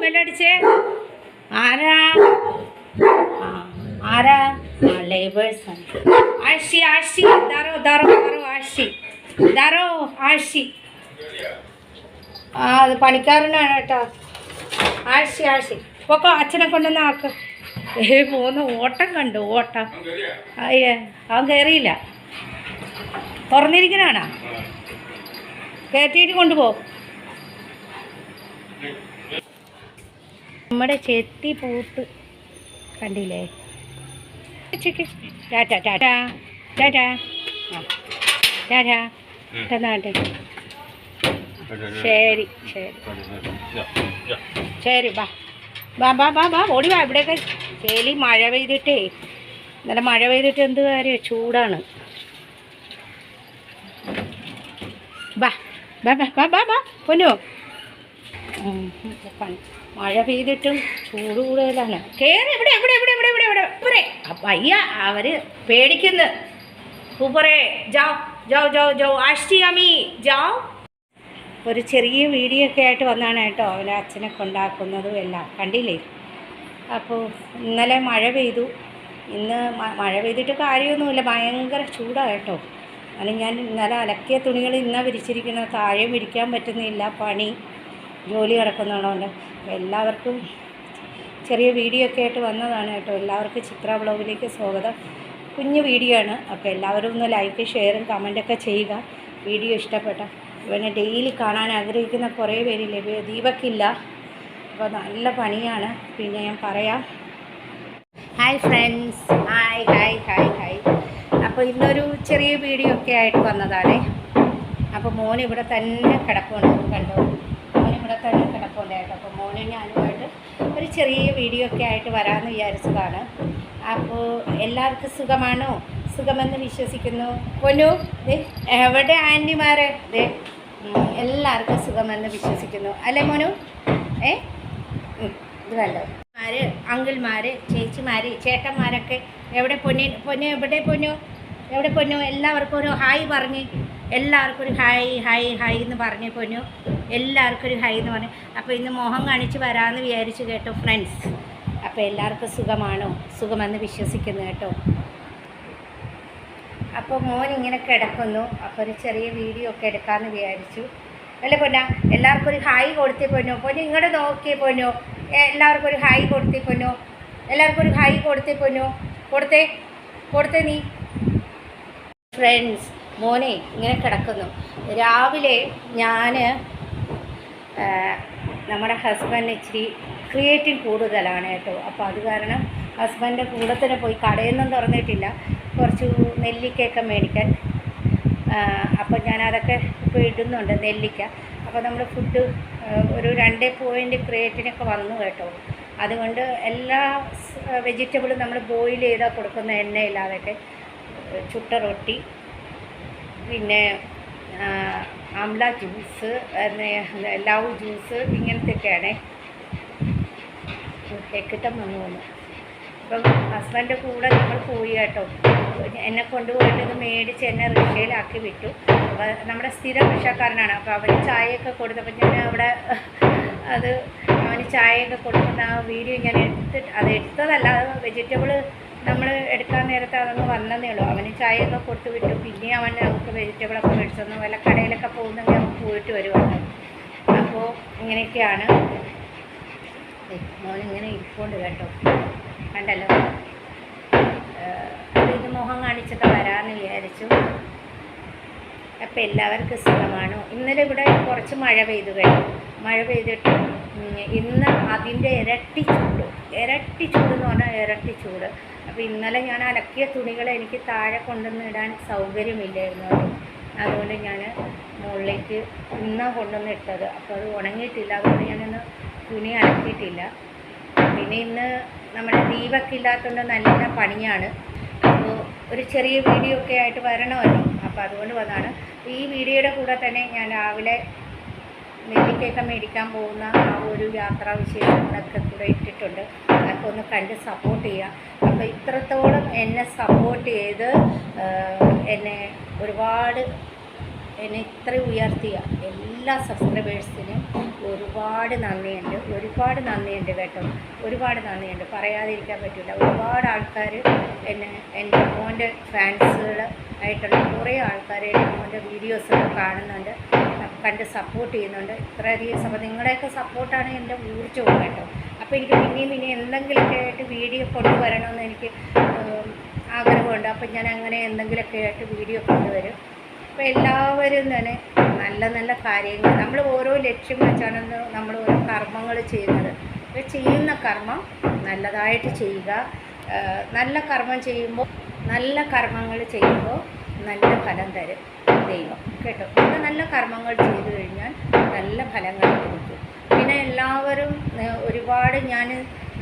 ബെല്ലടിച്ചേ. ആരാ? ആരാ? ലേബേഴ്സ്. ആഷി ആഷി ദാറോ ദാറോ ദാറോ ആഷി ദാറോ ആഷി. അത് പണിക്കാരനാണ് കേട്ടോ. ആഷി ആഷി പൊക്കോ, അച്ഛനെ കൊണ്ടുവന്ന് ആക്ക്. പോന്ന് ഓട്ടം കണ്ടു, ഓട്ടം. അയ്യേ, അവൻ കയറിയില്ല. തുറന്നിരിക്കണാണോ? കയറ്റിയിട്ട് കൊണ്ടുപോകും. നമ്മുടെ ചെത്തി പൂത്ത് കണ്ടില്ലേ? ടാറ്റ ടാറ്റ ടാറ്റ ടാറ്റ എന്നാട്ടെ. ശരി ശരി ശരി, ബാ ബാ ബാ ബാ ബാ ഓടി വാ. ഇവിടെയൊക്കെ ചേലി മഴ പെയ്തിട്ടേ, ഇന്നലെ മഴ പെയ്തിട്ട് എന്ത് കാര്യം, ചൂടാണ്. ബാ ബാ ബാ ബാ ബാ ബാ പൊന്നോ. മഴ പെയ്തിട്ടും ചൂട് കൂടുതലാണ്. കയറി ഇവിടെ ഇവിടെ ഇവിടെ ഇവിടെ ഇവിടെ ഇവിടെ ഇവിടെ വയ്യ. അവർ പേടിക്കുന്നു. ഊപ്പറേ ജാओ ജാओ ജാओ ജാओ ആഷ്ടി അമ്മി ജാओ. ഒരു ചെറിയ വീഡിയോ ഒക്കെ ആയിട്ട് വന്നാണ് കേട്ടോ അവരെ അച്ഛനെ കൊണ്ടാക്കുന്നതും എല്ലാം കണ്ടില്ലേ. അപ്പോൾ ഇന്നലെ മഴ പെയ്തു, ഇന്ന് മഴ പെയ്തിട്ട് കാര്യമൊന്നുമില്ല, ഭയങ്കര ചൂടാണ് കേട്ടോ. അതിന് ഞാൻ ഇന്നലെ അലക്കിയ തുണികൾ ഇന്നാണ് വിരിച്ചിരിക്കുന്നത്. താഴെയും വിരിക്കാൻ പറ്റുന്നില്ല, പണി ജോലി കിടക്കുന്നതുകൊണ്ട്. അപ്പോൾ എല്ലാവർക്കും ചെറിയ വീഡിയോ ഒക്കെ ആയിട്ട് വന്നതാണ് കേട്ടോ. എല്ലാവർക്കും ചിത്ര വ്ളോഗിലേക്ക് സ്വാഗതം. കുഞ്ഞു വീഡിയോ ആണ്. അപ്പോൾ എല്ലാവരും ഒന്ന് ലൈക്ക് ഷെയറും കമൻറ്റൊക്കെ ചെയ്യുക. വീഡിയോ ഇഷ്ടപ്പെട്ട ഇവനെ ഡെയിലി കാണാൻ ആഗ്രഹിക്കുന്ന കുറേ പേരില്ലേ. ദീപക്കില്ല, അപ്പോൾ നല്ല പണിയാണ്. പിന്നെ ഞാൻ പറയാം. Hi friends, hi hi hi hi. അപ്പോൾ ഇന്നൊരു ചെറിയ വീഡിയോ ഒക്കെ ആയിട്ട് വന്നതാണ്. അപ്പോൾ മോൻ ഇവിടെ തന്നെ കിടപ്പുണ്ട്, കണ്ടോ, മോൻ ഇവിടെ തന്നെ കിടപ്പുണ്ട് കേട്ടോ. അപ്പോൾ മോനും ഞാനുമായിട്ട് ഒരു ചെറിയ വീഡിയോ ഒക്കെ ആയിട്ട് വരാമെന്ന് വിചാരിച്ചതാണ്. അപ്പോൾ എല്ലാവർക്കും സുഖമാണോ? സുഖമെന്ന് വിശ്വസിക്കുന്നു. പൊന്നു ദേ എവിടെ ആൻറ്റിമാർ? ദേ എല്ലാവർക്കും സുഖമെന്ന് വിശ്വസിക്കുന്നു അല്ലേ മോനു? ഇത് കണ്ടോ, അങ്കിൾമാർ, ചേച്ചിമാർ, ചേട്ടന്മാരൊക്കെ എവിടെ? പൊന്നു എവിടെ? പൊന്നു എവിടെ? പൊന്നു എല്ലാവർക്കും ഒരു ഹായ് പറഞ്ഞ്, എല്ലാവർക്കും ഒരു ഹായ് ഹായ് ഹായ് എന്ന് പറഞ്ഞ് പൊന്നു, എല്ലാവർക്കും ഒരു ഹായ് എന്ന് പറഞ്ഞ്. അപ്പോൾ ഇന്ന് മോഹം കാണിച്ച് വരാമെന്ന് വിചാരിച്ചു കേട്ടോ ഫ്രണ്ട്സ്. അപ്പോൾ എല്ലാവർക്കും സുഖമാണോ? സുഖമെന്ന് വിശ്വസിക്കുന്നു കേട്ടോ. അപ്പോൾ മോൻ ഇങ്ങനെ കിടക്കുന്നു. അപ്പോൾ ഒരു ചെറിയ വീഡിയോ ഒക്കെ എടുക്കാമെന്ന് വിചാരിച്ചു അല്ലേ പൊന്ന? എല്ലാവർക്കും ഒരു ഹായ് കൊടുത്തേ പൊന്നു. പൊന്നു ഇങ്ങോട്ട് നോക്കിയേ പൊന്നു. എല്ലാവർക്കും ഒരു ഹായ് കൊടുത്തേ പൊന്നു. എല്ലാവർക്കും ഒരു ഹായ് കൊടുത്തേ പൊന്നു. കൊടുത്തേ നീ. ഫ്രണ്ട്സ്, മോനെ ഇങ്ങനെ കിടക്കുന്നു. രാവിലെ ഞാൻ നമ്മുടെ ഹസ്ബൻഡ് ഇച്ചിരി ക്രിയേറ്റിൻ കൂടുതലാണ് കേട്ടോ. അപ്പോൾ അത് കാരണം ഹസ്ബൻഡിൻ്റെ കൂടെ തന്നെ പോയി, കടയൊന്നും തുറന്നിട്ടില്ല, കുറച്ച് നെല്ലിക്കയൊക്കെ മേടിക്കാൻ. അപ്പോൾ ഞാനതൊക്കെ ഇപ്പോൾ ഇടുന്നുണ്ട്, നെല്ലിക്ക. അപ്പോൾ നമ്മൾ ഫുഡ് ഒരു 2 പോയിൻ്റ് ക്രിയേറ്റിനൊക്കെ വന്നു കേട്ടോ. അതുകൊണ്ട് എല്ലാ വെജിറ്റബിളും നമ്മൾ ബോയിൽ ചെയ്താൽ കൊടുക്കുന്ന എണ്ണയില്ലാതൊക്കെ, ചുട്ട റൊട്ടി, പിന്നെ ആംല ജ്യൂസ്, ലവ് ജ്യൂസ്, ഇങ്ങനത്തെയൊക്കെയാണ്. കിട്ടം വന്നു. അപ്പം ഹസ്ബൻഡിൻ്റെ കൂടെ നമ്മൾ പോയി കേട്ടോ. എന്നെ കൊണ്ടുപോയിട്ട് ഇത് മേടിച്ച് എന്നെ റിക്ഷയിലാക്കി വിട്ടു. അപ്പോൾ നമ്മുടെ സ്ഥിരം റിക്ഷക്കാരനാണ്. അപ്പോൾ അവന് ചായയൊക്കെ കൊടുത്തപ്പോൾ ഞാൻ അവിടെ അവന് ചായയൊക്കെ കൊടുക്കുന്ന ആ വീഡിയോ ഞാൻ എടുത്തതല്ല. അത് വെജിറ്റബിൾ നമ്മൾ എടുക്കാൻ നേരത്തെ അതങ്ങ് വന്നതേ ഉള്ളൂ. അവന് ചായയൊക്കെ കൊടുത്ത് വിട്ടു. പിന്നെ അവൻ നമുക്ക് വെജിറ്റബിളൊക്കെ മേടിച്ചൊന്ന് വല്ല കടയിലൊക്കെ പോകുന്നെങ്കിൽ നമുക്ക് പോയിട്ട് വരുവാണ്. അപ്പോൾ ഇങ്ങനെയൊക്കെയാണ്. മോനിങ്ങനെ ഇരിപ്പുണ്ട് കേട്ടോ, കണ്ടല്ലോ. ഇത് മുഖം കാണിച്ചൊക്കെ വരാമെന്ന് വിചാരിച്ചു. അപ്പോൾ എല്ലാവർക്കും സുഖമാണോ? ഇന്നലെ ഇവിടെ കുറച്ച് മഴ പെയ്തു കഴിഞ്ഞു. മഴ പെയ്തിട്ട് ഇന്ന് അതിൻ്റെ ഇരട്ടി ചൂട് എന്ന് പറഞ്ഞാൽ ഇരട്ടി ചൂട്. അപ്പോൾ ഇന്നലെ ഞാൻ അലക്കിയ തുണികൾ എനിക്ക് താഴെ കൊണ്ടുവന്ന് ഇടാൻ സൗകര്യമില്ലായിരുന്നു. അതുകൊണ്ട് ഞാൻ മുകളിലേക്ക് ഇന്നാണ് കൊണ്ടുവന്ന് ഇട്ടത്. അപ്പോൾ അത് ഉണങ്ങിയിട്ടില്ല. അതുകൊണ്ട് ഞാനിന്ന് തുണി അലക്കിയിട്ടില്ല. പിന്നെ ഇന്ന് നമ്മുടെ ദീപൊക്കെ ഇല്ലാത്തതുകൊണ്ട് നല്ല പണിയാണ്. അപ്പോൾ ഒരു ചെറിയ വീഡിയോ ഒക്കെ ആയിട്ട് വരണമല്ലോ. അപ്പോൾ അതുകൊണ്ട് വന്നതാണ്. ഈ വീഡിയോയുടെ കൂടെ തന്നെ ഞാൻ രാവിലെ നെല്ലിക്കയൊക്കെ മേടിക്കാൻ പോകുന്ന ആ ഒരു യാത്രാവിശേഷങ്ങളൊക്കെ കൂടെ ഇട്ടിട്ടുണ്ട്. അതൊക്കെ ഒന്ന് കണ്ട് സപ്പോർട്ട് ചെയ്യുക. അപ്പോൾ ഇത്രത്തോളം എന്നെ സപ്പോർട്ട് ചെയ്ത് എന്നെ ഒരുപാട് എന്നെ ഇത്ര ഉയർത്തിയ എല്ലാ സബ്സ്ക്രൈബേഴ്സിനും ഒരുപാട് നന്ദിയുണ്ട് കേട്ടോ. ഒരുപാട് നന്ദിയുണ്ട്, പറയാതിരിക്കാൻ പറ്റില്ല. ഒരുപാട് ആൾക്കാർ എൻ്റെ മോൻ്റെ ഫാൻസുകൾ ആയിട്ടുള്ള കുറേ ആൾക്കാർ എൻ്റെ മോൻ്റെ വീഡിയോസൊക്കെ കാണുന്നുണ്ട്, കണ്ട് സപ്പോർട്ട് ചെയ്യുന്നുണ്ട്. ഇത്രയധികം നിങ്ങളുടെയൊക്കെ സപ്പോർട്ടാണ് എൻ്റെ ഊർജ്ജവും കേട്ടോ. അപ്പോൾ എനിക്ക് പിന്നെയും എന്തെങ്കിലുമൊക്കെ ആയിട്ട് വീഡിയോ കൊണ്ടുവരണമെന്ന് എനിക്ക് ആഗ്രഹമുണ്ട്. അപ്പം ഞാൻ അങ്ങനെ എന്തെങ്കിലുമൊക്കെ ആയിട്ട് വീഡിയോ കൊണ്ടുവരും. അപ്പോൾ എല്ലാവരും തന്നെ നല്ല നല്ല കാര്യങ്ങൾ, നമ്മൾ ഓരോ ലക്ഷ്യം വെച്ചാണ് നമ്മൾ ഓരോ കർമ്മങ്ങൾ ചെയ്യുന്നത്. അപ്പോൾ ചെയ്യുന്ന കർമ്മം നല്ലതായിട്ട് ചെയ്യുക. നല്ല കർമ്മങ്ങൾ ചെയ്യുമ്പോൾ നല്ല ഫലം തരും ദൈവം കേട്ടോ. നല്ല കർമ്മങ്ങൾ ചെയ്തു കഴിഞ്ഞാൽ നല്ല ഫലങ്ങൾ കൊടുക്കും. പിന്നെ എല്ലാവരും ഒരുപാട് ഞാൻ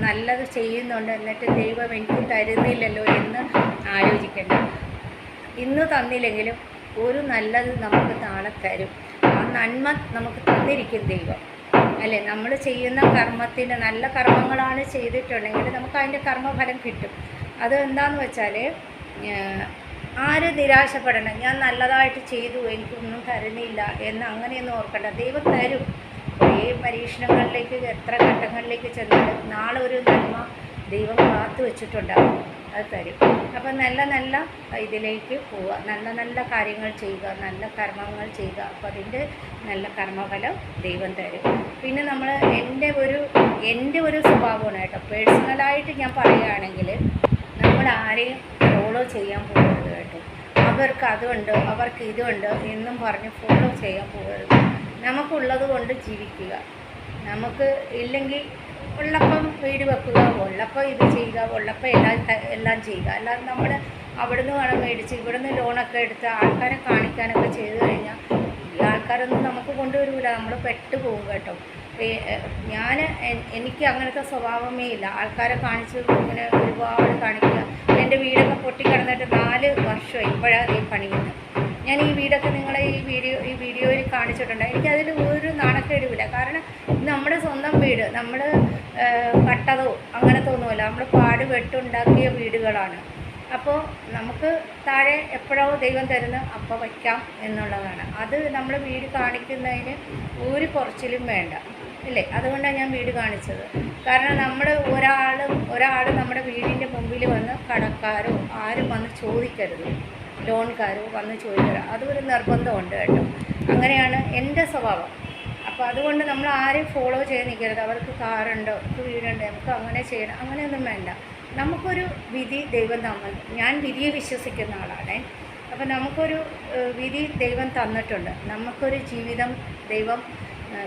നല്ലത് ചെയ്യുന്നുണ്ട്, എന്നിട്ട് ദൈവം എനിക്ക് തരുന്നില്ലല്ലോ എന്ന് ആലോചിക്കേണ്ട. ഇന്ന് തന്നില്ലെങ്കിലും ഒരു നല്ലത് നമുക്ക് നാളെ തരും. ആ നന്മ നമുക്ക് തന്നിരിക്കും ദൈവം, അല്ലേ? നമ്മൾ ചെയ്യുന്ന കർമ്മത്തിന് നല്ല കർമ്മങ്ങളാണ് ചെയ്തിട്ടുണ്ടെങ്കിൽ നമുക്ക് അതിൻ്റെ കർമ്മഫലം കിട്ടും. അത് എന്താണെന്ന് വെച്ചാൽ ആരും നിരാശപ്പെടണം. ഞാൻ നല്ലതായിട്ട് ചെയ്തു, എനിക്കൊന്നും തരുന്നില്ല എന്ന് അങ്ങനെയൊന്നും ഓർക്കണ്ട. ദൈവം തരും. കുറേ പരീക്ഷണങ്ങളിലേക്ക്, എത്ര ഘട്ടങ്ങളിലേക്ക് ചെന്നാലും നാളെ ഒരു നന്മ ദൈവം കാത്തു വെച്ചിട്ടുണ്ടാകും, അത് തരും. അപ്പം നല്ല ഇതിലേക്ക് പോവുക, നല്ല കാര്യങ്ങൾ ചെയ്യുക, നല്ല കർമ്മങ്ങൾ ചെയ്യുക. അപ്പോൾ അതിൻ്റെ നല്ല കർമ്മഫലം ദൈവം തരും. പിന്നെ നമ്മൾ എൻ്റെ ഒരു സ്വഭാവമാണ് കേട്ടോ. പേഴ്സണലായിട്ട് ഞാൻ പറയുകയാണെങ്കിൽ നമ്മൾ ആരെയും ഫോളോ ചെയ്യാൻ പോകരുത് കേട്ടോ. അവർക്ക് അതുണ്ട്, അവർക്ക് ഇതുണ്ട് എന്നും പറഞ്ഞ് ഫോളോ ചെയ്യാൻ പോകരുത്. നമുക്കുള്ളത് കൊണ്ട് ജീവിക്കുക. നമുക്ക് ഇല്ലെങ്കിൽ ഉള്ളപ്പം വീട് വെക്കുക, ഉള്ളപ്പോൾ ഇത് ചെയ്യുക, ഉള്ളപ്പോൾ എല്ലാം ചെയ്യുക. അല്ലാതെ നമ്മൾ അവിടുന്ന് പണം മേടിച്ച് ഇവിടുന്ന് ലോണൊക്കെ എടുത്ത് ആൾക്കാരെ കാണിക്കാനൊക്കെ ചെയ്തു കഴിഞ്ഞാൽ ഈ ആൾക്കാരൊന്നും നമുക്ക് കൊണ്ടുവരില്ല, നമ്മൾ പെട്ടുപോകും കേട്ടോ. എനിക്ക് അങ്ങനത്തെ സ്വഭാവമേ ഇല്ല. ആൾക്കാരെ കാണിച്ച് ഇങ്ങനെ ഒരുപാട് കാണിക്കുക. എൻ്റെ വീടൊക്കെ പൊട്ടിക്കിടന്നിട്ട് 4 വർഷമായി ഇപ്പോഴാണ് ഈ പണിയുന്നത്. ഞാൻ ഈ വീടൊക്കെ നിങ്ങളെ ഈ വീഡിയോയിൽ കാണിച്ചിട്ടുണ്ട്. എനിക്കതിൽ ഒരു നാണക്കേടുമില്ല. കാരണം നമ്മുടെ സ്വന്തം വീട്, നമ്മൾ കട്ടതോ അങ്ങനത്തെ ഒന്നുമല്ല, നമ്മൾ പാടുപെട്ടുണ്ടാക്കിയ വീടുകളാണ്. അപ്പോൾ നമുക്ക് താഴെ എപ്പോഴോ ദൈവം തരുന്ന അപ്പോൾ വയ്ക്കാം എന്നുള്ളതാണ്. അത് നമ്മൾ വീട് കാണിക്കുന്നതിന് ഒരു കുറച്ചിലും വേണ്ട, ഇല്ലേ? അതുകൊണ്ടാണ് ഞാൻ വീട് കാണിച്ചത്. കാരണം നമ്മൾ ഒരാൾ നമ്മുടെ വീടിൻ്റെ മുമ്പിൽ വന്ന് കടക്കാരോ ആരും വന്ന് ചോദിക്കരുത്, ലോൺകാരോ വന്ന് ചോദിക്കരുത്. അതൊരു നിർബന്ധമുണ്ട് കേട്ടോ. അങ്ങനെയാണ് എൻ്റെ സ്വഭാവം. അപ്പോൾ അതുകൊണ്ട് നമ്മൾ ആരെയും ഫോളോ ചെയ്ത് നിൽക്കരുത്. അവർക്ക് കാറുണ്ടോ, അവർക്ക് വീടുണ്ടോ, നമുക്ക് അങ്ങനെ ചെയ്യണം, അങ്ങനെയൊന്നും വേണ്ട. നമുക്കൊരു വിധി ദൈവം ഞാൻ വിധിയെ വിശ്വസിക്കുന്ന ആളാണേ. അപ്പോൾ നമുക്കൊരു വിധി ദൈവം തന്നിട്ടുണ്ട്, നമുക്കൊരു ജീവിതം ദൈവം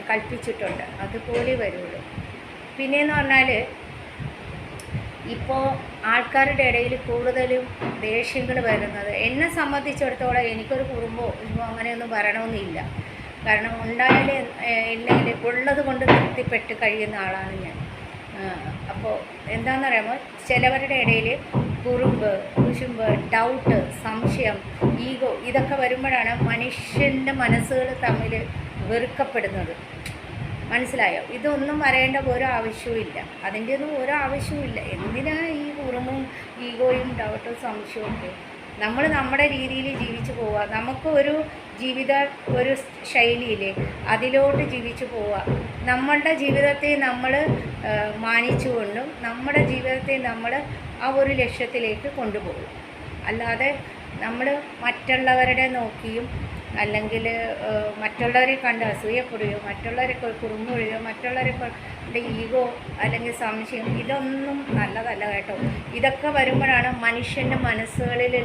കൽപ്പിച്ചിട്ടുണ്ട്, അതുപോലെ വരുള്ളൂ. പിന്നെയെന്ന് പറഞ്ഞാൽ ഇപ്പോൾ ആൾക്കാരുടെ ഇടയിൽ കൂടുതലും ദേഷ്യങ്ങൾ വരുന്നത്, എന്നെ സംബന്ധിച്ചിടത്തോളം എനിക്കൊരു കുടുംബമോ അങ്ങനെയൊന്നും വരണമെന്നില്ല. കാരണം ഉണ്ടായാലേ ഇല്ലെങ്കിൽ ഉള്ളത് കൊണ്ട് തൃപ്തിപ്പെട്ട് കഴിയുന്ന ആളാണ് ഞാൻ. അപ്പോൾ എന്താണെന്നറിയാമോ, ചിലവരുടെ ഇടയിൽ കുറുമ്പ്, കുശുമ്പ്, ഡൗട്ട്, സംശയം, ഈഗോ ഇതൊക്കെ വരുമ്പോഴാണ് മനുഷ്യൻ്റെ മനസ്സുകൾ തമ്മിൽ വെറുക്കപ്പെടുന്നത്. മനസ്സിലായോ? ഇതൊന്നും വരേണ്ട ഒരു ആവശ്യവുമില്ല, അതിൻ്റെ ഒന്നും ഒരു ആവശ്യവുമില്ല. എന്തിനാ ഈ കുറുമ്പും ഈഗോയും ഡൗട്ടും സംശയവും ഒക്കെ? നമ്മൾ നമ്മുടെ രീതിയിൽ ജീവിച്ചു പോവുക. നമുക്ക് ഒരു ഒരു ശൈലിയിൽ അതിലോട്ട് ജീവിച്ചു പോവുക. നമ്മളുടെ ജീവിതത്തെ നമ്മൾ മാനിച്ചുകൊണ്ടും നമ്മുടെ ജീവിതത്തെ നമ്മൾ ആ ഒരു ലക്ഷ്യത്തിലേക്ക് കൊണ്ടുപോകും. അല്ലാതെ നമ്മൾ മറ്റുള്ളവരുടെ നോക്കിയും അല്ലെങ്കിൽ മറ്റുള്ളവരെ കണ്ട് അസൂയപ്പെടുകയോ മറ്റുള്ളവരെ കുറുമ്പുകയോ മറ്റുള്ളവരെ ഈഗോ അല്ലെങ്കിൽ സംശയം ഇതൊന്നും നല്ലതല്ല കേട്ടോ. ഇതൊക്കെ വരുമ്പോഴാണ് മനുഷ്യൻ്റെ മനസ്സുകളിൽ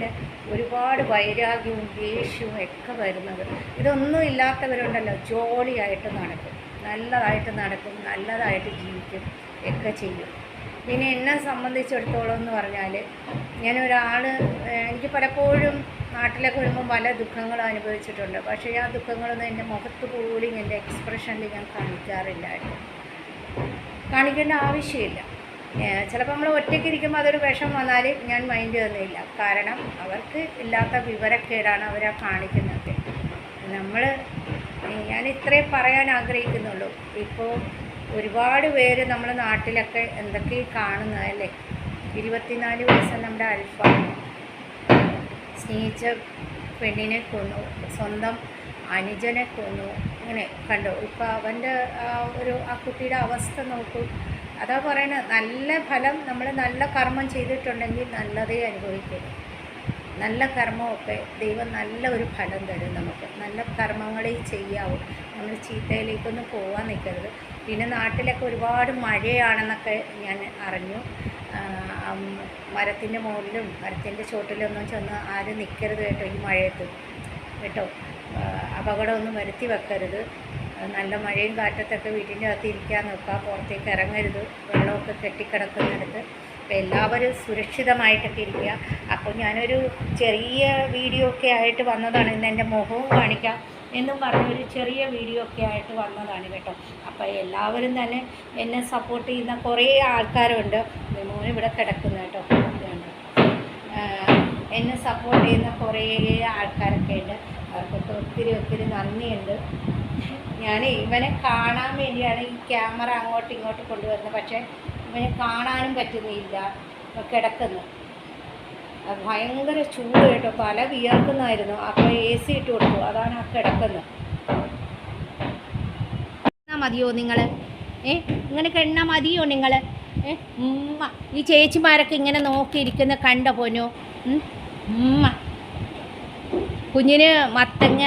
ഒരുപാട് വൈരാഗ്യവും ദേഷ്യവും ഒക്കെ വരുന്നത്. ഇതൊന്നും ഇല്ലാത്തവരുണ്ടല്ലോ, ജോളിയായിട്ട് നടക്കും, നല്ലതായിട്ട് ജീവിക്കും ഒക്കെ ചെയ്യും. പിന്നെ എന്നെ സംബന്ധിച്ചിടത്തോളം എന്ന് പറഞ്ഞാൽ എനിക്ക് പലപ്പോഴും നാട്ടിലൊക്കെ വരുമ്പോൾ പല ദുഃഖങ്ങളും അനുഭവിച്ചിട്ടുണ്ട്. പക്ഷേ ആ ദുഃഖങ്ങളൊന്നും എൻ്റെ മുഖത്ത് പോലും എൻ്റെ എക്സ്പ്രഷനിൽ ഞാൻ കാണിക്കാറില്ലായിരുന്നു. കാണിക്കേണ്ട ആവശ്യമില്ല. ചിലപ്പോൾ നമ്മൾ ഒറ്റയ്ക്ക് ഇരിക്കുമ്പോൾ അതൊരു വിഷം വന്നാൽ ഞാൻ മൈൻഡ് തന്നില്ല. കാരണം അവർക്ക് ഇല്ലാത്ത വിവരക്കേടാണ് അവരാ കാണിക്കുന്നത്. ഞാൻ ഇത്രേ പറയാൻ ആഗ്രഹിക്കുന്നുള്ളൂ. ഇപ്പോൾ ഒരുപാട് പേര് നമ്മുടെ നാട്ടിലൊക്കെ എന്തൊക്കെ കാണുന്നതല്ലേ. 24 വയസ്സ് നമ്മുടെ അൽഫ സ്നേഹിച്ച പെണ്ണിനെ കൊന്നു, സ്വന്തം അനുജനെ കൊന്നു. അങ്ങനെ കണ്ടോ ഇപ്പോൾ അവൻ്റെ ആ കുട്ടിയുടെ അവസ്ഥ നോക്കൂ. അതാ പറയുന്നത്, നല്ല ഫലം നമ്മൾ നല്ല കർമ്മം ചെയ്തിട്ടുണ്ടെങ്കിൽ നല്ലതേ അനുഭവിക്കും. നല്ല കർമ്മമൊക്കെ ദൈവം നല്ല ഒരു ഫലം തരും നമുക്ക്. നല്ല കർമ്മങ്ങളെ ചെയ്യാവൂ, നമ്മൾ ചീത്തയിലേക്കൊന്നും പോകാൻ നിൽക്കരുത്. പിന്നെ നാട്ടിലൊക്കെ ഒരുപാട് മഴയാണെന്നൊക്കെ ഞാൻ അറിഞ്ഞു. മരത്തിൻ്റെ മുകളിലും മരത്തിൻ്റെ ചോട്ടിലൊന്നും ചെന്ന് ആരും നിൽക്കരുത് കേട്ടോ ഈ മഴയത്ത് കേട്ടോ. അപകടമൊന്നും വരുത്തി വെക്കരുത്. നല്ല മഴയും കാറ്റത്തൊക്കെ വീട്ടിൻ്റെ അകത്ത് ഇരിക്കാൻ നോക്കുക, പുറത്തേക്ക് ഇറങ്ങരുത്. വെള്ളമൊക്കെ കെട്ടിക്കിടക്കുന്നിടത്ത്. അപ്പോൾ എല്ലാവരും സുരക്ഷിതമായിട്ടൊക്കെ ഇരിക്കുക. അപ്പോൾ ഞാനൊരു ചെറിയ വീഡിയോ ഒക്കെ ആയിട്ട് വന്നതാണ്. ഇന്ന് എൻ്റെ മുഖവും കാണിക്കാം എന്നും പറഞ്ഞൊരു ചെറിയ വീഡിയോ ഒക്കെ ആയിട്ട് വന്നതാണ് കേട്ടോ. അപ്പോൾ എല്ലാവരും തന്നെ എന്നെ സപ്പോർട്ട് ചെയ്യുന്ന കുറേ ആൾക്കാരുണ്ട്. മോൻ ഇവിടെ കിടക്കുന്ന കേട്ടോ. എന്നെ സപ്പോർട്ട് ചെയ്യുന്ന കുറേ ആൾക്കാരൊക്കെ ഉണ്ട്. അവർക്കൊക്കെ ഒത്തിരി ഒത്തിരി നന്ദിയുണ്ട്. ഞാൻ ഇവനെ കാണാൻ വേണ്ടിയാണ് ഈ ക്യാമറ അങ്ങോട്ടും ഇങ്ങോട്ടും കൊണ്ടുവരുന്നത്. പക്ഷേ ഇവനെ കാണാനും പറ്റുന്നില്ല, കിടക്കുന്നു. ഭയങ്കര ചൂട് കേട്ടോ, തല വിയർക്കുന്നതായിരുന്നു. അപ്പോൾ AC ഇട്ട് കൊടുത്തു, അതാണ് ആ കിടക്കുന്നത്. മതിയോ നിങ്ങൾ? ഇങ്ങനെ കെണ്ണ മതിയോ നിങ്ങൾ? ഈ ചേച്ചിമാരൊക്കെ ഇങ്ങനെ നോക്കിയിരിക്കുന്ന കണ്ട പോനോ? കുഞ്ഞിന് മത്തങ്ങ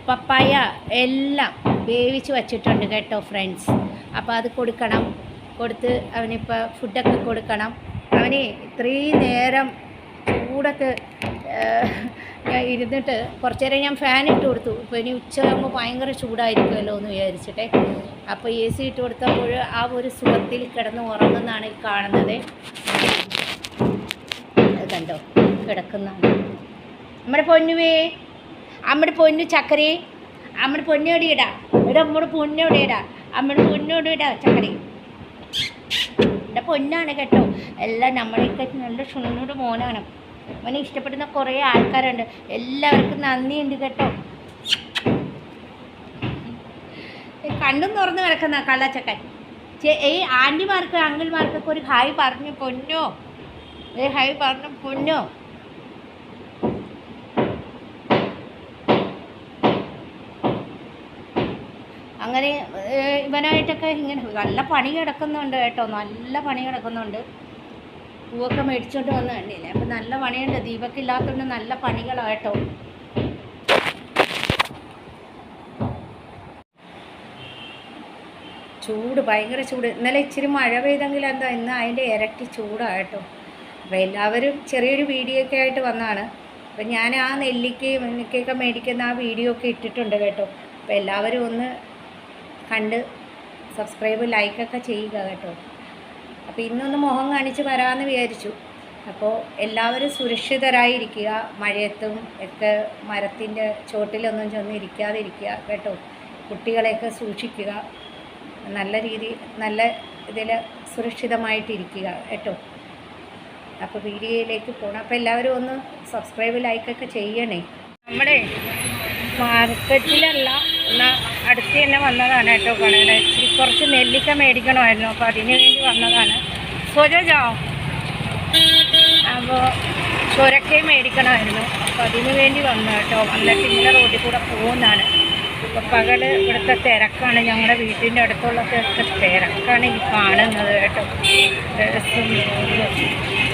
പപ്പായ എല്ലാം വേവിച്ച് വച്ചിട്ടുണ്ട് കേട്ടോ ഫ്രണ്ട്സ്. അപ്പോൾ അത് കൊടുക്കണം. കൊടുത്ത് അവനിപ്പോൾ ഫുഡൊക്കെ കൊടുക്കണം. അവന് ഇത്രയും നേരം ചൂടൊക്കെ ഇരുന്നിട്ട് കുറച്ച് നേരം ഞാൻ ഫാൻ ഇട്ട് കൊടുത്തു. ഇപ്പോൾ ഇനി ഉച്ചയാകുമ്പോൾ ഭയങ്കര ചൂടായിരിക്കുമല്ലോ എന്ന് വിചാരിച്ചിട്ടെ. അപ്പോൾ AC ഇട്ട് കൊടുത്തപ്പോൾ ആ ഒരു സുഖത്തിൽ കിടന്ന് ഉറങ്ങുന്നതാണ് കാണുന്നത്. അത് കണ്ടോ കിടക്കുന്നതാണ് നമ്മുടെ പൊന്നുവേ. അമ്മയുടെ പൊന്നു ചക്കരേ, അമ്മയുടെ പൊന്നോടിയിടാ ഇവിടെ, നമ്മുടെ പൊന്നോടിയിടാ, അമ്മയുടെ പൊന്നോടിയിടാ ചക്കരേ. എൻ്റെ പൊന്നാണ് കേട്ടോ. എല്ലാം നമ്മളെയൊക്കെ നല്ല ഷുണ്ണൂട് മോനാണ്. അവനെ ഇഷ്ടപ്പെടുന്ന കുറേ ആൾക്കാരുണ്ട്. എല്ലാവർക്കും നന്ദിയുണ്ട് കേട്ടോ. കണ്ടും തുറന്ന് കിടക്കുന്ന കള്ളച്ചക്കൻ. ഈ ആൻറ്റിമാർക്ക് അങ്കിൾമാർക്കൊക്കെ ഒരു ഹായ് പറഞ്ഞു പൊന്നോ, ഹായ് പറഞ്ഞു പൊന്നോ. അങ്ങനെ ഇവനായിട്ടൊക്കെ ഇങ്ങനെ നല്ല പണി കിടക്കുന്നുണ്ട് കേട്ടോ. നല്ല പണി കിടക്കുന്നുണ്ട്. പൂവൊക്കെ മേടിച്ചോണ്ട് വന്ന് കണ്ടില്ലേ. അപ്പം നല്ല പണിയുണ്ട്. ദീപക്കില്ലാത്തതുകൊണ്ട് നല്ല പണികളാണ് കേട്ടോ. ചൂട് ഭയങ്കര ചൂട്. ഇന്നലെ ഇച്ചിരി മഴ പെയ്തെങ്കിൽ എന്താ, ഇന്ന് അതിൻ്റെ ഇരട്ടി ചൂടാട്ടോ. അപ്പോൾ എല്ലാവരും ചെറിയൊരു വീഡിയോ ഒക്കെ ആയിട്ട് വന്നതാണ്. അപ്പം ഞാൻ ആ നെല്ലിക്കയൊക്കെ മേടിക്കുന്ന ആ വീഡിയോ ഒക്കെ ഇട്ടിട്ടുണ്ട് കേട്ടോ. അപ്പോൾ എല്ലാവരും ഒന്ന് കണ്ട് സബ്സ്ക്രൈബ് ലൈക്കൊക്കെ ചെയ്യുക കേട്ടോ. അപ്പോൾ ഇന്നൊന്ന് മുഖം കാണിച്ച് വരാമെന്ന് വിചാരിച്ചു. അപ്പോൾ എല്ലാവരും സുരക്ഷിതരായിരിക്കുക. മഴയത്തും ഒക്കെ മരത്തിൻ്റെ ചോട്ടിലൊന്നും ചെന്ന് ഇരിക്കാതിരിക്കുക കേട്ടോ. കുട്ടികളെയൊക്കെ സൂക്ഷിക്കുക. നല്ല നല്ല ഇതിൽ സുരക്ഷിതമായിട്ടിരിക്കുക കേട്ടോ. അപ്പോൾ വീഡിയോയിലേക്ക് പോകണം. അപ്പോൾ എല്ലാവരും ഒന്ന് സബ്സ്ക്രൈബ് ലൈക്കൊക്കെ ചെയ്യണേ. നമ്മുടെ മാർക്കറ്റിലല്ല, എന്നാൽ അടുത്ത് തന്നെ വന്നതാണ് കേട്ടോ കടയുടെ. ഇച്ചിരി കുറച്ച് നെല്ലിക്ക മേടിക്കണമായിരുന്നു. അപ്പോൾ അതിന് വേണ്ടി വന്നതാണ്. സോജോ അപ്പോൾ ചൊരക്കയും മേടിക്കണമായിരുന്നു. അപ്പോൾ അതിന് വേണ്ടി വന്നു കേട്ടോ. വന്നിട്ട് ഇങ്ങനെ റോഡിൽ കൂടെ പോകുന്നതാണ്. അപ്പോൾ പകൽ ഇവിടുത്തെ തിരക്കാണ്. ഞങ്ങളുടെ വീട്ടിൻ്റെ അടുത്തുള്ള തിരക്കാണ് ഈ കാണുന്നത് കേട്ടോ.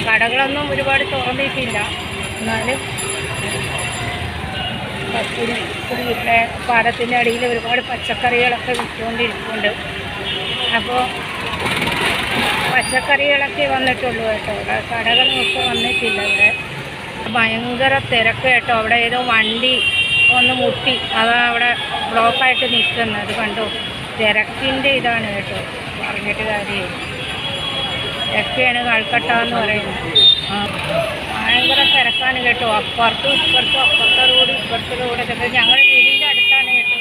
കടകളൊന്നും ഒരുപാട് തുറന്നിട്ടില്ല, എന്നാലും ഇവിടെ പാടത്തിൻ്റെ അടിയിൽ ഒരുപാട് പച്ചക്കറികളൊക്കെ വിറ്റുകൊണ്ടിരിക്കുന്നുണ്ട്. അപ്പോൾ പച്ചക്കറികളൊക്കെ വന്നിട്ടുള്ളൂ കേട്ടോ. കടകളൊക്കെ വന്നിട്ടില്ല. ഇവിടെ ഭയങ്കര തിരക്ക് കേട്ടോ. അവിടെ ഏതോ വണ്ടി ഒന്ന് മുട്ടി, അതാ അവിടെ ബ്ലോക്കായിട്ട് നിൽക്കുന്നത് കണ്ടോ. തിരക്കിൻ്റെ ഇതാണ് കേട്ടോ, പറഞ്ഞിട്ട് കാര്യമില്ല. തിരക്കാണ് കൽക്കട്ട എന്ന് പറയുന്നത്. ഭയങ്കര തിരക്കാണ് കേട്ടോ. അപ്പുറത്തും ഇപ്പുറത്തും, അപ്പുറത്തെ റോഡ് ഇപ്പുറത്തെ റോഡൊക്കെ. ഞങ്ങളുടെ വീടിൻ്റെ അടുത്താണ് കേട്ടോ.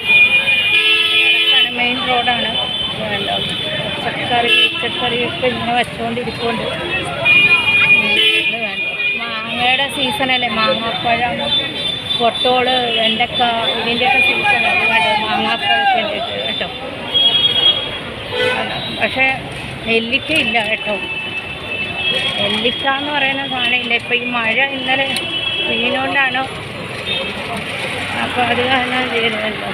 തിരക്കാണ്, മെയിൻ റോഡാണ്. പച്ചക്കറിയൊക്കെ ഇങ്ങനെ വെച്ചുകൊണ്ടിരിക്കുന്നുണ്ട്. ഇത് വേണ്ട, മാങ്ങയുടെ സീസണല്ലേ, മാങ്ങാപ്പഴം, പൊട്ടോള്, വെണ്ടക്ക, ഇതിൻ്റെയൊക്കെ സീസണാണ് കേട്ടോ. മാങ്ങാപ്പഴമൊക്കെ ഉണ്ട് കേട്ടോ. പക്ഷേ നെല്ലിക്ക ഇല്ല കേട്ടോ. നെല്ലിക്ക എന്ന് പറയുന്ന സാധനം ഇല്ല. ഇപ്പം ഈ മഴ ഇന്നലെ പെയ്യുന്നതുകൊണ്ടാണോ അപ്പോൾ അത് കാരണം ചെയ്തല്ലോ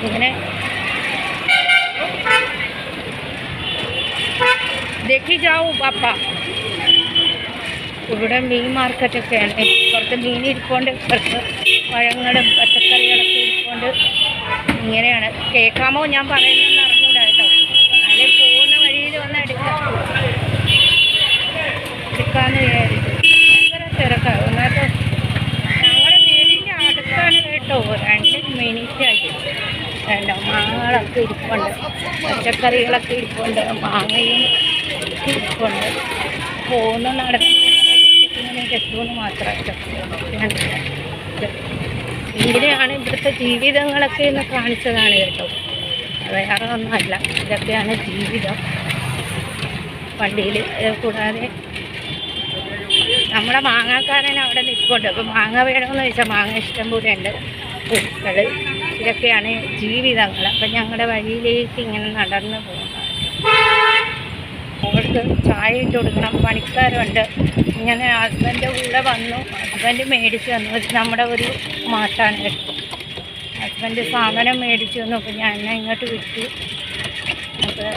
ഇങ്ങനെ देखी जाओ पापा ഇവിടെ മീൻ മാർക്കറ്റൊക്കെയാണ് പുറത്ത് മീൻ ഇരിക്കൊണ്ട് പുറത്ത് പഴങ്ങളും പച്ചക്കറികളൊക്കെ ഇരിക്കൊണ്ട് ഇങ്ങനെയാണ് കേൾക്കാമോ ഞാൻ പറയുന്നതെന്ന് അറിഞ്ഞൂടാ കേട്ടോ അതിൽ പോകുന്ന വഴിയിൽ വന്ന് എടുക്കാമെന്ന് വിചാരിച്ചു ഭയങ്കര തിരക്കാണ് ഒന്നാമത്തെ ഞങ്ങളുടെ വീടിൻ്റെ അടുത്താണ് കേട്ടോ 2 മിനിറ്റായി വേണ്ടോ മാങ്ങകളൊക്കെ ഇരിപ്പുണ്ട് പച്ചക്കറികളൊക്കെ ഇരിപ്പുണ്ട് മാങ്ങയും ഇരിപ്പുണ്ട് പോകുന്ന നടന്നിങ്ങനെ എത്തുമെന്ന് മാത്രമായിട്ട് ഇങ്ങനെയാണ് ഇവിടുത്തെ ജീവിതങ്ങളൊക്കെ എന്ന് കാണിച്ചതാണ് കേട്ടോ വേറെ ഒന്നുമല്ല ഇതൊക്കെയാണ് ജീവിതം വണ്ടിയിൽ കൂടാതെ നമ്മുടെ മാങ്ങാക്കാരൻ അവിടെ നിൽപ്പുണ്ട് അപ്പോൾ മാങ്ങ വേണമെന്ന് ചോദിച്ചാൽ മാങ്ങ ഇഷ്ടം പോലെ ഉണ്ട് പൂക്കൾ ഇതൊക്കെയാണ് ജീവിതങ്ങൾ അപ്പം ഞങ്ങളുടെ വഴിയിലേക്ക് ഇങ്ങനെ നടന്നു പോകുന്നത് അവർക്ക് ചായ ഇട്ട് കൊടുക്കണം പണിക്കാരുണ്ട് ഇങ്ങനെ ഹസ്ബൻഡ് കൂടെ വന്നു ഹസ്ബൻഡ് മേടിച്ച് തന്നു നമ്മുടെ ഒരു മാട്ടാണ് കേട്ടോ ഹസ്ബൻഡ് സാധനം മേടിച്ച് തന്നു അപ്പോൾ ഞാൻ ഇങ്ങോട്ട് വിട്ടു അപ്പോൾ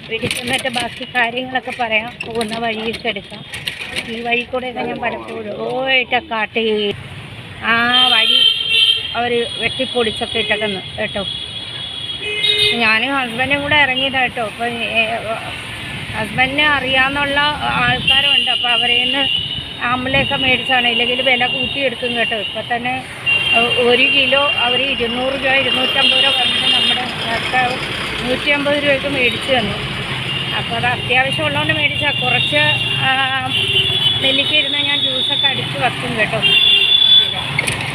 പിടിച്ചു തന്നിട്ട് ബാക്കി കാര്യങ്ങളൊക്കെ പറയാം പോകുന്ന വഴിയൊക്കെ എടുക്കാം ഈ വഴി കൂടെയൊക്കെ ഞാൻ പലപ്പോഴും കാട്ടി ആ വഴി അവർ വെട്ടിപ്പൊടിച്ചൊക്കെ ഇട്ടേക്കുന്നു കേട്ടോ ഞാനും ഹസ്ബൻഡും കൂടെ ഇറങ്ങിയതാണ് കേട്ടോ അപ്പോൾ ഹസ്ബൻഡിന് അറിയാമെന്നുള്ള ആൾക്കാരുണ്ട് അപ്പോൾ അവരിൽ നിന്ന് ആമ്പലൊക്കെ മേടിച്ചാണ് ഇല്ലെങ്കിൽ വില കൂട്ടിയെടുക്കും കേട്ടോ ഇപ്പോൾ തന്നെ 1 കിലോ അവർ 200 രൂപ 250 രൂപ പറഞ്ഞിട്ട് നമ്മുടെ ഭർത്താവ് 150 രൂപയ്ക്ക് മേടിച്ച് തന്നു അപ്പോൾ അത് അത്യാവശ്യമുള്ളതുകൊണ്ട് മേടിച്ചാൽ കുറച്ച് നെല്ലിക്ക ഇരുന്ന് ഞാൻ ജ്യൂസൊക്കെ അടിച്ച് വെക്കും കേട്ടോ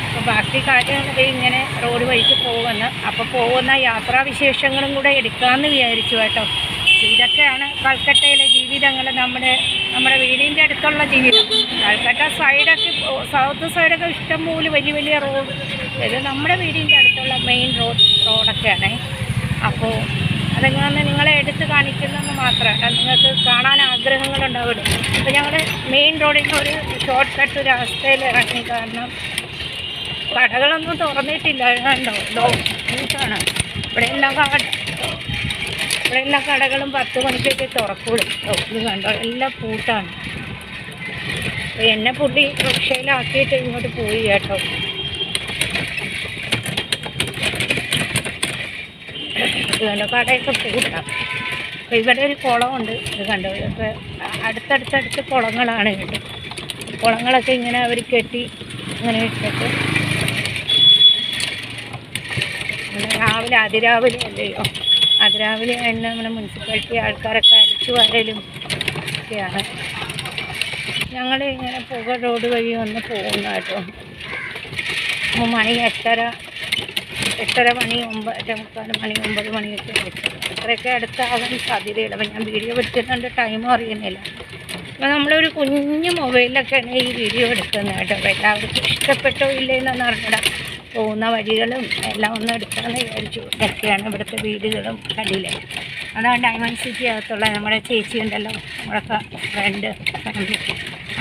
അപ്പോൾ ബാക്കി കാര്യങ്ങളൊക്കെ ഇങ്ങനെ റോഡ് വഴിക്ക് പോകുന്നു അപ്പോൾ പോകുന്ന യാത്രാവിശേഷങ്ങളും കൂടെ എടുക്കാമെന്ന് വിചാരിച്ചു കേട്ടോ ഇതൊക്കെയാണ് കൽക്കട്ടയിലെ ജീവിതങ്ങൾ നമ്മുടെ വീടിൻ്റെ അടുത്തുള്ള ജീവിതം കൽക്കട്ട സൈഡൊക്കെ സൗത്ത് സൈഡൊക്കെ ഇഷ്ടംപോലെ വലിയ റോഡ് ഇത് നമ്മുടെ വീടിൻ്റെ അടുത്തുള്ള മെയിൻ റോഡൊക്കെയാണ് അപ്പോൾ അതെങ്ങനെ നിങ്ങളെ എടുത്ത് കാണിക്കുന്നതെന്ന് മാത്രമല്ല നിങ്ങൾക്ക് കാണാൻ ആഗ്രഹങ്ങളുണ്ടാവുമല്ലോ അപ്പോൾ ഞങ്ങൾ മെയിൻ റോഡിൽ ഒരു ഷോർട്ട് കട്ട് ഒരു അവസ്ഥയിൽ ഇറങ്ങി കാരണം കടകളൊന്നും തുറന്നിട്ടില്ല കണ്ടോ ഡോട്ടാണ് ഇവിടെയെല്ലാം കടകളും 10 മണിക്കൊക്കെ തുറക്കുള്ളൂ ഇത് കണ്ടോ എല്ലാം പൂട്ടാണ് എന്നെ പുള്ളി റിക്ഷയിലാക്കിയിട്ട് ഇങ്ങോട്ട് പോയി കേട്ടോ ഇത് കണ്ടോ കടയൊക്കെ പൂട്ടാം അപ്പോൾ ഇവിടെ ഒരു കുളമുണ്ട് ഇത് കണ്ടോ ഇതൊക്കെ അടുത്തടുത്തടുത്ത് കുളങ്ങളാണ് കേട്ടോ കുളങ്ങളൊക്കെ ഇങ്ങനെ അവർ കെട്ടി ഇങ്ങനെ ഇട്ടിട്ട് രാവിലെ അതിരാവിലെ അല്ലയോ അതിരാവിലെ തന്നെ നമ്മുടെ മുനിസിപ്പാലിറ്റി ആൾക്കാരൊക്കെ അടിച്ചു വരലും ഒക്കെയാണ് ഞങ്ങൾ ഇങ്ങനെ പുക റോഡ് വഴി വന്ന് പോകുന്ന കേട്ടോ മണി 8:30 മണി 9:45 മണി 9 മണിയൊക്കെ എടുക്കും അത്രയൊക്കെ അടുത്താകാൻ സാധ്യതയുള്ളൂ അപ്പോൾ ഞാൻ വീഡിയോ എടുക്കുന്നുണ്ട് ടൈമും അറിയുന്നില്ല അപ്പോൾ നമ്മളൊരു കുഞ്ഞു മൊബൈലിലൊക്കെയാണ് ഈ വീഡിയോ എടുക്കുന്നത് കേട്ടോ അപ്പോൾ എല്ലാവർക്കും ഇഷ്ടപ്പെട്ടോ ഇല്ലേന്നൊന്നും അറിഞ്ഞിടാം പോകുന്ന വഴികളും എല്ലാം ഒന്ന് എടുക്കാമെന്ന് വിചാരിച്ചു ഇതൊക്കെയാണ് ഇവിടുത്തെ വീടുകളും കടിയിലെ അതാണ് ഡയമണ്ട് സിറ്റി അകത്തുള്ള നമ്മുടെ ചേച്ചി ഉണ്ടല്ലോ നമ്മളൊക്കെ ഫ്രണ്ട് ഫാമിലി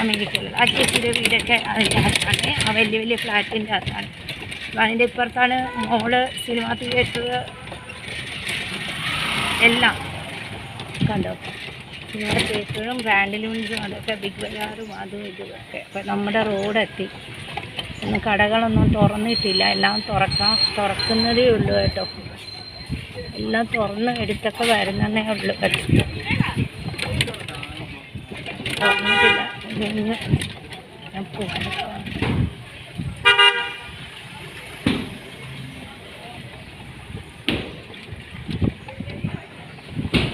അമേരിക്കയിലുള്ള ആ ചേച്ചിയുടെ വീടൊക്കെ അതിൻ്റെ അകത്താണ് ആ വലിയ ഫ്ലാറ്റിൻ്റെ അകത്താണ് അപ്പോൾ അതിൻ്റെ ഇപ്പുറത്താണ് മോള് സിനിമാ തിയേറ്റർ എല്ലാം കണ്ടോ സിനിമ തിയേറ്ററും ബ്രാൻഡിലും അതൊക്കെ ബിഗ് ബജാറും അതും ഇതുമൊക്കെ അപ്പോൾ നമ്മുടെ റോഡെത്തി ഇന്ന് കടകളൊന്നും തുറന്നിട്ടില്ല എല്ലാം തുറക്കുന്നതേ ഉള്ളൂ കേട്ടോ എല്ലാം തുറന്ന് എടുത്തൊക്കെ വരുന്നതേ ഉള്ളൂ തുറന്നിട്ടില്ല ഞാൻ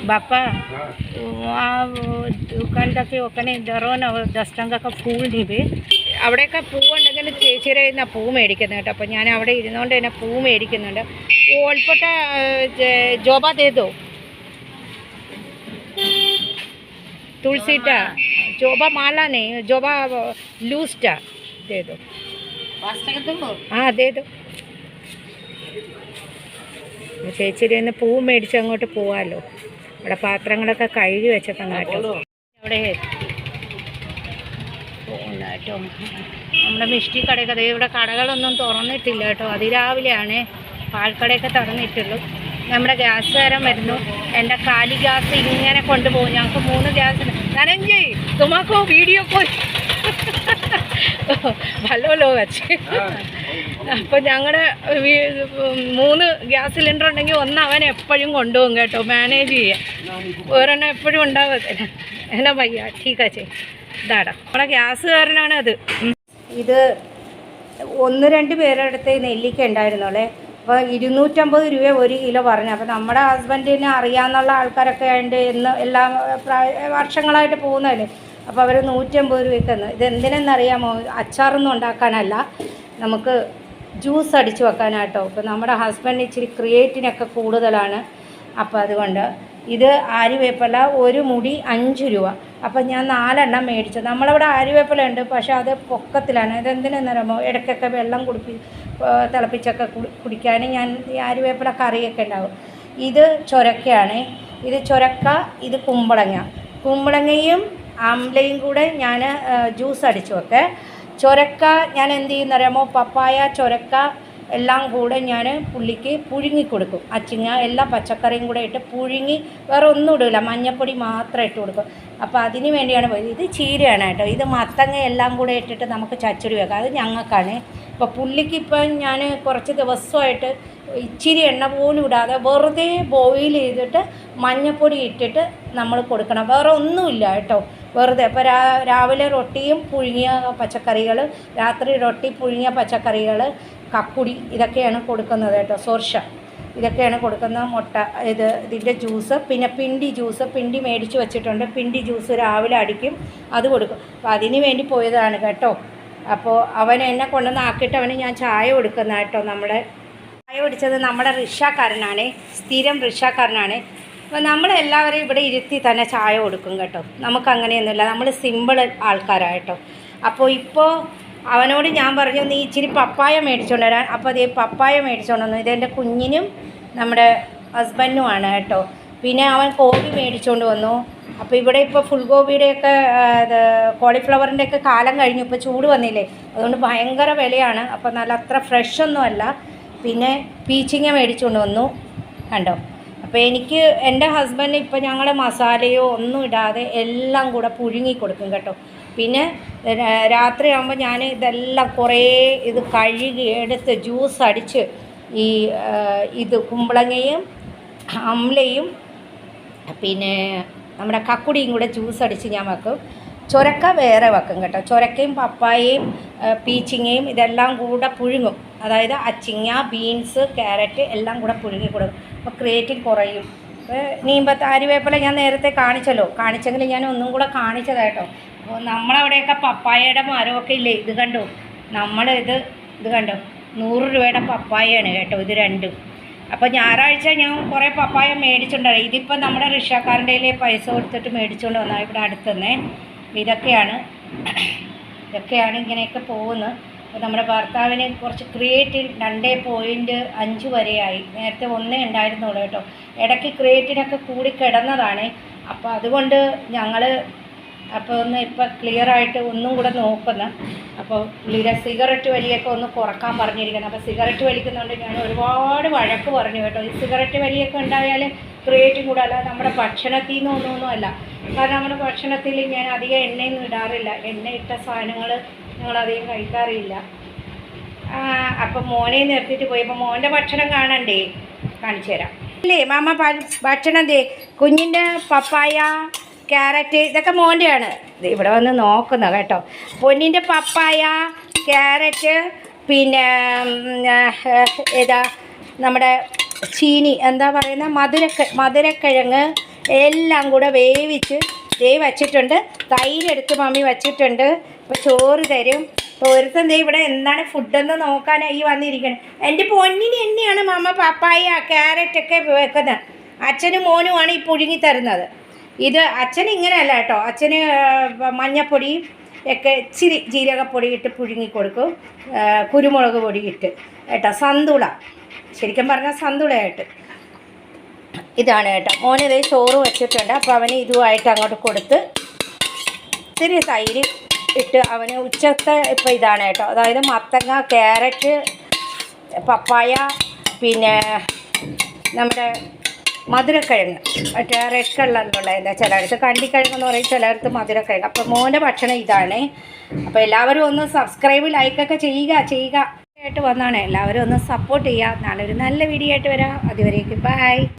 बापा दुकान तक ओकने दरो ना 10 टंका का फूल निबे അവിടെയൊക്കെ പൂവുണ്ടെങ്കിൽ ചേച്ചിയുടെ കയ്യിൽ നിന്നാണ് പൂ മേടിക്കുന്നത് കേട്ടോ അപ്പോൾ ഞാൻ അവിടെ ഇരുന്നുകൊണ്ട് തന്നെ പൂ മേടിക്കുന്നുണ്ട് ഓൾപ്പൊട്ട ജോബ തേതോ तुलसीटा जोबा माला नहीं जोबा लूसटा दे दो 5 टका दो हाँ दे दो ചേച്ചിയുടെ നിന്ന് പൂ മേടിച്ച് അങ്ങോട്ട് പോവാമല്ലോ അവിടെ പാത്രങ്ങളൊക്കെ കഴുകി വെച്ചേക്കണം കേട്ടോ അവിടെ പോകുന്നത് കേട്ടോ. നമ്മുടെ മിഷ്ടി കടയൊക്കെ അതേ ഇവിടെ കടകളൊന്നും തുറന്നിട്ടില്ല കേട്ടോ. അതിരാവിലെയാണ് പാൽക്കടയൊക്കെ തുറന്നിട്ടുള്ളൂ. നമ്മുടെ ഗ്യാസുകാരൻ വരുന്നു. എൻ്റെ കാലി ഗ്യാസ് ഇങ്ങനെ കൊണ്ടുപോകും. ഞങ്ങൾക്ക് 3 ഗ്യാസ് നനഞ്ച് തുമാക്കോ വീഡിയോ കോൾ ഭല്ലോ വച്ച്. അപ്പോൾ ഞങ്ങളുടെ 3 ഗ്യാസ് സിലിണ്ടർ ഉണ്ടെങ്കിൽ ഒന്ന് അവൻ എപ്പോഴും കൊണ്ടുപോകും കേട്ടോ, മാനേജ് ചെയ്യാൻ. ഒരെണ്ണം എപ്പോഴും ഉണ്ടാകത്തില്ല. എന്നാ ഭയ്യ ठीकाച്ചേ. ഇതാടാ നമ്മുടെ ഗ്യാസുകാരനാണ് അത്. ഇത് 1-2 പേരുടെ അടുത്ത് നെല്ലിക്ക ഉണ്ടായിരുന്നുള്ളേ. അപ്പോൾ 250 രൂപ 1 കിലോ പറഞ്ഞു. അപ്പോൾ നമ്മുടെ ഹസ്ബൻഡിനെ അറിയാമെന്നുള്ള ആൾക്കാരൊക്കെ ഉണ്ട് എന്ന് എല്ലാ വർഷങ്ങളായിട്ട് പോകുന്നതല്ലേ. അപ്പോൾ അവർ 150 രൂപയ്ക്ക് തന്നു. ഇത് എന്തിനെന്നറിയാമോ? അച്ചാറൊന്നും ഉണ്ടാക്കാനല്ല, നമുക്ക് ജ്യൂസ് അടിച്ച് വെക്കാനായിട്ടോ. ഇപ്പോൾ നമ്മുടെ ഹസ്ബൻഡ് ഇച്ചിരി ക്രിയേറ്റിനൊക്കെ കൂടുതലാണ്. അപ്പോൾ അതുകൊണ്ട് ഇത് ആര്യവേപ്പില 1 മുടി 5 രൂപ. അപ്പോൾ ഞാൻ 4 എണ്ണം മേടിച്ചു. നമ്മളവിടെ ആര്യവേപ്പില ഉണ്ട്, പക്ഷേ അത് പൊക്കത്തിലാണ്. ഇതെന്തിനെന്നറിയാമോ? ഇടയ്ക്കൊക്കെ വെള്ളം തിളപ്പിച്ചൊക്കെ കുടിക്കാൻ ഞാൻ ഈ ആര്യവേപ്പില കറിയൊക്കെ ഉണ്ടാവും. ഇത് ചൊരക്കയാണ്. ഇത് ചൊരക്ക, ഇത് കുമ്പളങ്ങയും ആംലയും കൂടെ ഞാൻ ജ്യൂസ് അടിച്ചു വെക്കെ. ചൊരക്ക ഞാൻ എന്ത് ചെയ്യുന്നറിയാമോ? പപ്പായ, ചൊരക്ക എല്ലാം കൂടെ ഞാൻ പുള്ളിക്ക് പുഴുങ്ങി കൊടുക്കും. അച്ചിങ്ങ എല്ലാ പച്ചക്കറിയും കൂടെ ഇട്ട് പുഴുങ്ങി, വേറെ ഒന്നും ഇടില്ല, മഞ്ഞൾപ്പൊടി മാത്രം ഇട്ട് കൊടുക്കും. അപ്പോൾ അതിന് വേണ്ടിയാണ് പോയത്. ഇത് ചീരയാണ് കേട്ടോ. ഇത് മത്തങ്ങ എല്ലാം കൂടെ ഇട്ടിട്ട് നമുക്ക് ചച്ചടി വെക്കാം. അത് ഞങ്ങൾക്കാണ്. ഇപ്പോൾ പുള്ളിക്ക് ഇപ്പം ഞാൻ കുറച്ച് ദിവസമായിട്ട് ഇച്ചിരി എണ്ണ പോലും ഇടാതെ വെറുതെ ബോയിൽ ചെയ്തിട്ട് മഞ്ഞൾപ്പൊടി ഇട്ടിട്ട് നമ്മൾ കൊടുക്കണം. വേറെ ഒന്നുമില്ല കേട്ടോ, വെറുതെ. ഇപ്പോൾ രാവിലെ റൊട്ടിയും പുഴുങ്ങിയ പച്ചക്കറികൾ, രാത്രി റൊട്ടി പുഴുങ്ങിയ പച്ചക്കറികൾ, കക്കുടി, ഇതൊക്കെയാണ് കൊടുക്കുന്നത് കേട്ടോ. സോർഷ ഇതൊക്കെയാണ് കൊടുക്കുന്ന. മുട്ട, ഇതിൻ്റെ ജ്യൂസ്, പിന്നെ പിണ്ടി ജ്യൂസ്, പിണ്ടി മേടിച്ച് വെച്ചിട്ടുണ്ട്. പിണ്ടി ജ്യൂസ് രാവിലെ അടിക്കും, അത് കൊടുക്കും. അപ്പോൾ അതിന് വേണ്ടി പോയതാണ് കേട്ടോ. അപ്പോൾ അവൻ എന്നെ കൊണ്ടുവന്ന് ആക്കിയിട്ട് അവന് ഞാൻ ചായ കൊടുക്കുന്ന കേട്ടോ. നമ്മുടെ ചായ കുടിച്ചത് നമ്മുടെ റിക്ഷാക്കാരനാണ്, സ്ഥിരം റിക്ഷാക്കാരനാണ്. അപ്പോൾ നമ്മളെല്ലാവരും ഇവിടെ ഇരുത്തി തന്നെ ചായ കൊടുക്കും കേട്ടോ. നമുക്കങ്ങനെയൊന്നുമില്ല, നമ്മൾ സിമ്പിൾ ആൾക്കാരായിട്ടോ. അപ്പോൾ ഇപ്പോൾ അവനോട് ഞാൻ പറഞ്ഞു, നീ ഇച്ചിരി പപ്പായ മേടിച്ചുകൊണ്ട് വരാൻ. അപ്പോൾ അതേ പപ്പായ മേടിച്ചുകൊണ്ട് വന്നു. ഇതെൻ്റെ കുഞ്ഞിനും നമ്മുടെ ഹസ്ബൻഡിനുമാണ് കേട്ടോ. പിന്നെ അവൻ കോഴി മേടിച്ചുകൊണ്ട് വന്നു. അപ്പോൾ ഇവിടെ ഇപ്പോൾ ഫുൾ ഗോപിയുടെയൊക്കെ കോളിഫ്ലവറിൻ്റെയൊക്കെ കാലം കഴിഞ്ഞു. ഇപ്പോൾ ചൂട് വന്നില്ലേ, അതുകൊണ്ട് ഭയങ്കര വിലയാണ്. അപ്പോൾ നല്ല അത്ര ഫ്രഷൊന്നുമല്ല. പിന്നെ പീച്ചിങ്ങ മേടിച്ചുകൊണ്ട് വന്നു കണ്ടോ. അപ്പോൾ എനിക്ക് എൻ്റെ ഹസ്ബൻഡ് ഇപ്പോൾ ഞങ്ങൾ മസാലയോ ഒന്നും ഇടാതെ എല്ലാം കൂടെ പുഴുങ്ങി കൊടുക്കും കേട്ടോ. പിന്നെ രാത്രിയാകുമ്പോൾ ഞാൻ ഇതെല്ലാം കുറേ ഇത് കഴുകി എടുത്ത് ജ്യൂസ് അടിച്ച് ഇത് കുമ്പളങ്ങയും അമ്ലയും പിന്നെ നമ്മുടെ കക്കുടിയും കൂടെ ജ്യൂസ് അടിച്ച് ഞാൻ വെക്കും. ചൊരക്ക വേറെ വെക്കും കേട്ടോ. ചൊരക്കയും പപ്പായയും പീച്ചിങ്ങയും ഇതെല്ലാം കൂടെ പുഴുങ്ങും. അതായത് അച്ചിങ്ങ, ബീൻസ്, ക്യാരറ്റ് എല്ലാം കൂടെ പുഴുങ്ങി കൊടുക്കും. അപ്പോൾ ക്രിയേറ്റിൻ കുറയും. നീമ്പത്ത് ആര്യവേപ്പില ഞാൻ നേരത്തെ കാണിച്ചെങ്കിൽ ഞാൻ ഒന്നും കൂടെ കാണിച്ചതായിട്ടോ. അപ്പോൾ നമ്മളവിടെയൊക്കെ പപ്പായയുടെ മരമൊക്കെ ഇല്ലേ, ഇത് കണ്ടോ. ഇത് കണ്ടോ, 100 രൂപയുടെ പപ്പായയാണ് കേട്ടോ ഇത് രണ്ടും. അപ്പോൾ ഞായറാഴ്ച ഞാൻ കുറേ പപ്പായ മേടിച്ചുകൊണ്ടായി. ഇതിപ്പോൾ നമ്മുടെ റിക്ഷാക്കാരൻ്റെ പൈസ കൊടുത്തിട്ട് മേടിച്ചുകൊണ്ട് വന്നാൽ ഇവിടെ അടുത്തുനിന്ന്. ഇതൊക്കെയാണ് ഇങ്ങനെയൊക്കെ പോകുന്നത്. അപ്പോൾ നമ്മുടെ ഭർത്താവിന് കുറച്ച് ക്രിയേറ്റിൻ 2.5 വരെയായി. നേരത്തെ 1 ഉണ്ടായിരുന്നുള്ളൂ കേട്ടോ. ഇടയ്ക്ക് ക്രിയേറ്റിനൊക്കെ കൂടി കിടന്നതാണ്. അപ്പോൾ അതുകൊണ്ട് ഞങ്ങൾ ഇപ്പോൾ ക്ലിയറായിട്ട് ഒന്നും കൂടെ നോക്കുന്നു. അപ്പോൾ പുള്ളിയുടെ സിഗരറ്റ് വലിയൊക്കെ ഒന്ന് കുറക്കാൻ പറഞ്ഞിരിക്കുന്നത്. അപ്പോൾ സിഗരറ്റ് വലിക്കുന്നുണ്ട് ഞാൻ ഒരുപാട് വഴക്ക് പറഞ്ഞു കേട്ടോ. ഈ സിഗരറ്റ് വലിയൊക്കെ ഉണ്ടായാൽ ക്രിയേറ്റിൻ കൂടെ അല്ല, നമ്മുടെ ഭക്ഷണത്തിൽ നിന്നൊന്നുമല്ല. കാരണം നമ്മുടെ ഭക്ഷണത്തിൽ ഞാൻ അധികം എണ്ണയൊന്നും ഇടാറില്ല. എണ്ണ ഇട്ട സാധനങ്ങൾ ഞങ്ങളധികം കഴിക്കാറില്ല. അപ്പം മോനെ നിർത്തിയിട്ട് പോയി. അപ്പോൾ മോൻ്റെ ഭക്ഷണം കാണണ്ടേ, കാണിച്ചു തരാം അല്ലേ മാമ. ഭക്ഷണം കുഞ്ഞിൻ്റെ പപ്പായ, ക്യാരറ്റ് ഇതൊക്കെ മോൻ്റെയാണ്. ഇവിടെ വന്ന് നോക്കുന്ന കേട്ടോ. പൊന്നിൻ്റെ പപ്പായ, ക്യാരറ്റ്, പിന്നെ നമ്മുടെ ചീനി എന്താ പറയുന്ന മധുരക്കിഴങ്ങ് എല്ലാം കൂടെ വേവിച്ച് വച്ചിട്ടുണ്ട്. തൈരെടുത്ത് മമ്മി വച്ചിട്ടുണ്ട്. ഇപ്പോൾ ചോറ് തരും. ഇപ്പോൾ ഒരുത്തം ഇവിടെ എന്താണ് ഫുഡെന്ന് നോക്കാനായി വന്നിരിക്കണം. എൻ്റെ പൊന്നിന് തന്നെയാണ് മമ്മ പപ്പായ ക്യാരറ്റൊക്കെ വെക്കുന്നത്. അച്ഛനും മോനുമാണ് ഈ പുഴുങ്ങി തരുന്നത്. ഇത് അച്ഛന് ഇങ്ങനെയല്ല കേട്ടോ. അച്ഛന് മഞ്ഞപ്പൊടി ഒക്കെ ഇച്ചിരി ജീരകപ്പൊടി ഇട്ട് പുഴുങ്ങി കൊടുക്കും, കുരുമുളക് പൊടി ഇട്ട് കേട്ടോ. സന്തുള, ശരിക്കും പറഞ്ഞാൽ സന്തുളയായിട്ട്. ഇതാണ് കേട്ടോ. മോനിതേ ചോറ് വെച്ചിട്ടുണ്ട്. അപ്പോൾ അവന് ഇതുമായിട്ട് അങ്ങോട്ട് കൊടുത്ത് ഇത്തിരി തൈര് ഇട്ട് അവന് ഉച്ചത്തെ ഇപ്പോൾ ഇതാണ് കേട്ടോ. അതായത് മത്തങ്ങ, ക്യാരറ്റ്, പപ്പായ, പിന്നെ നമ്മുടെ മധുരക്കിഴങ്ങ്, മറ്റേ റെഡ് കളറിലുള്ള എന്താ ചിലയിടത്ത് കണ്ടിക്കിഴങ്ങെന്ന് പറയും, ചിലയിടത്ത് മധുരക്കിഴങ്ങ്. അപ്പോൾ മോൻ്റെ ഭക്ഷണം ഇതാണ്. അപ്പോൾ എല്ലാവരും ഒന്ന് സബ്സ്ക്രൈബ്, ലൈക്കൊക്കെ ചെയ്യുക ആയിട്ട് വന്നാണ്. എല്ലാവരും ഒന്ന് സപ്പോർട്ട് ചെയ്യുക. നാളെ ഒരു നല്ല വീഡിയോ ആയിട്ട് വരാം. അതുവരേക്കും ബൈ.